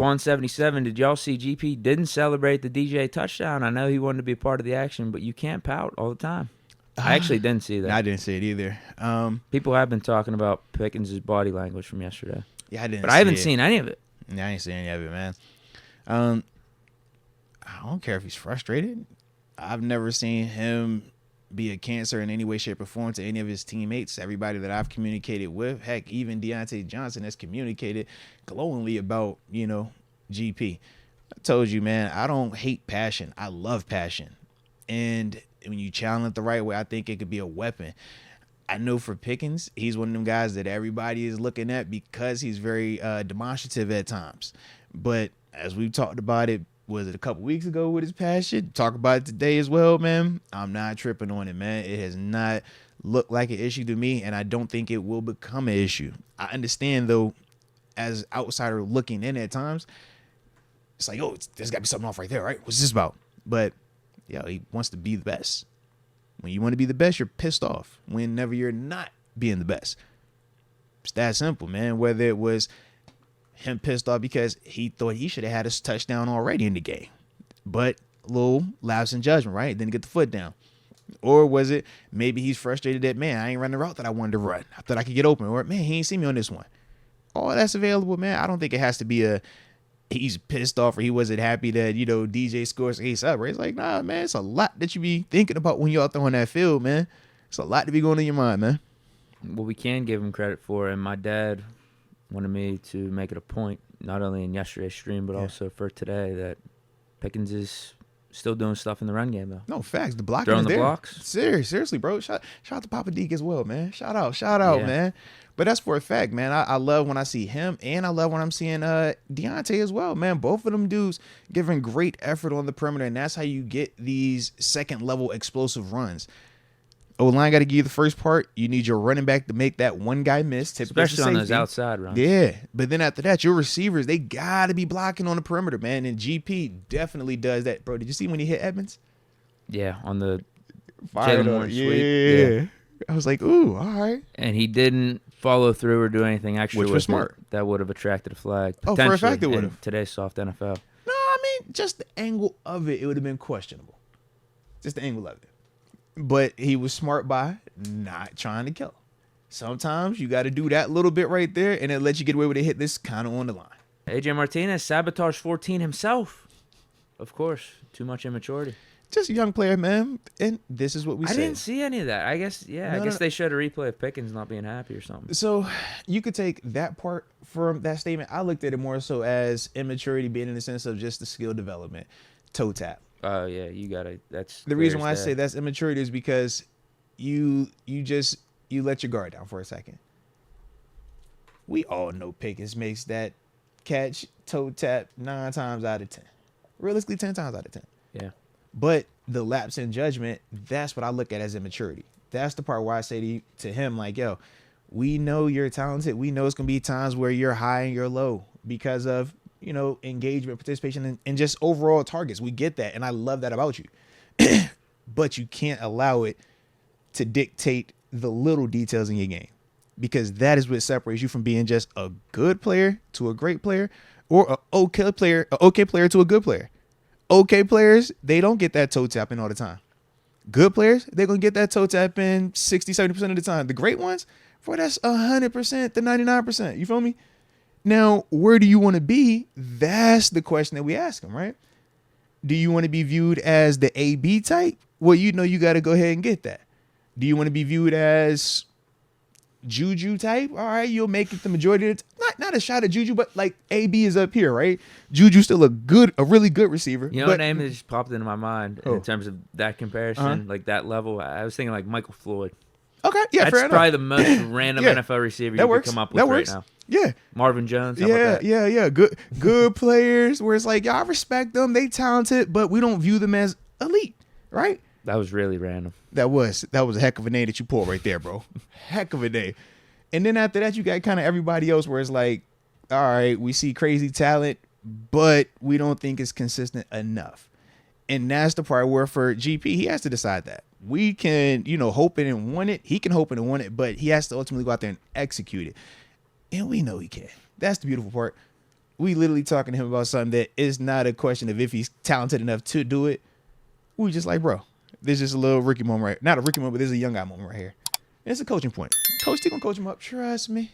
Quan77, did y'all see GP didn't celebrate the DJ touchdown? I know he wanted to be a part of the action, but you can't pout all the time. I actually didn't see that. I didn't see it either. People have been talking about Pickens' body language from yesterday. Yeah, I didn't. But I haven't seen any of it. Yeah, I ain't seen any of it, man. I don't care if he's frustrated. I've never seen him be a cancer in any way, shape, or form to any of his teammates. Everybody that I've communicated with, heck, even Deontay Johnson has communicated glowingly about, GP. I told you, man, I don't hate passion. I love passion. And when you channel it the right way, I think it could be a weapon. I know for Pickens, he's one of them guys that everybody is looking at because he's very demonstrative at times. But as we've talked about it, was it a couple weeks ago with his passion? Talk about it today as well, man. I'm not tripping on it, man. It has not looked like an issue to me, and I don't think it will become an issue. I understand, though, as outsider looking in at times, it's like, oh, there's got to be something off right there, right? What's this about? But, he wants to be the best. When you want to be the best, you're pissed off whenever you're not being the best. It's that simple, man. Whether it was him pissed off because he thought he should have had his touchdown already in the game, but a little lapse in judgment, right? Didn't get the foot down. Or was it maybe he's frustrated that, man, I ain't run the route that I wanted to run. I thought I could get open. Or, man, he ain't see me on this one. All that's available, man. I don't think it has to be he's pissed off or he wasn't happy that, DJ scores ace up, right? It's like, nah, man, it's a lot that you be thinking about when you're out there on that field, man. It's a lot to be going in your mind, man. Well, we can give him credit for, and my dad wanted me to make it a point, not only in yesterday's stream, but also for today, that Pickens is still doing stuff in the run game, though. No, facts. The blocking throwing is the there. Blocks. Seriously, bro. Shout out to Papa Deke as well, man. Shout out, man. But that's for a fact, man. I love when I see him, and I love when I'm seeing Deontay as well, man. Both of them dudes giving great effort on the perimeter, and that's how you get these second-level explosive runs. O-line got to give you the first part. You need your running back to make that one guy miss. Especially on those outside runs. Yeah. But then after that, your receivers, they got to be blocking on the perimeter, man. And GP definitely does that. Bro, did you see when he hit Edmonds? Yeah, on the Jalen Warren sweep. Yeah. I was like, ooh, all right. And he didn't follow through or do anything extra. Which was smart. That would have attracted a flag. Oh, for a fact it would have. Today's soft NFL. No, I mean, just the angle of it would have been questionable. Just the angle of it. But he was smart by not trying to kill him. Sometimes you got to do that little bit right there, and it lets you get away with a hit this kind of on the line. AJ Martinez, sabotage 14 himself. Of course, too much immaturity. Just a young player, man, and this is what we say. I didn't see any of that. I guess, they showed a replay of Pickens not being happy or something. So you could take that part from that statement. I looked at it more so as immaturity being in the sense of just the skill development, toe tap. Oh, yeah, you got to. That's the reason why I say that's immaturity is because you let your guard down for a second. We all know Pickens makes that catch, toe tap 9 times out of 10. Realistically, 10 times out of 10. Yeah. But the lapse in judgment, that's what I look at as immaturity. That's the part where I say to him, like, yo, we know you're talented. We know it's going to be times where you're high and you're low because of, engagement, participation, and just overall targets. We get that, and I love that about you. But you can't allow it to dictate the little details in your game, because that is what separates you from being just a good player to a great player, or an okay player to a good player. Okay players, they don't get that toe tapping all the time. Good players, they're going to get that toe tapping 60, 70% of the time. The great ones, that's 100% to 99%. You feel me? Now, where do you want to be? That's the question that we ask them, right? Do you want to be viewed as the AB type? Well, you got to go ahead and get that. Do you want to be viewed as Juju type? All right, you'll make it the majority of the time. Not a shot at Juju, but like AB is up here, right? Juju's still a really good receiver. What name that just popped into my mind in terms of that comparison, like that level? I was thinking like Michael Floyd. Okay, yeah, that's probably the most random NFL receiver you could come up with right now. Yeah, Marvin Jones. Yeah. Good players. Where it's like, I respect them. They talented, but we don't view them as elite, right? That was really random. That was a heck of a name that you pulled right there, bro. Heck of a name. And then after that, you got kind of everybody else where it's like, all right, we see crazy talent, but we don't think it's consistent enough. And that's the part where for GP, he has to decide that. We can, hope it and want it. He can hope it and want it, but he has to ultimately go out there and execute it. And we know he can. That's the beautiful part. We literally talking to him about something that is not a question of if he's talented enough to do it. We just like, bro, there's just a little Ricky moment right. Not a Ricky moment, but there's a young guy moment right here. And it's a coaching point. Coach T gonna coach him up. Trust me.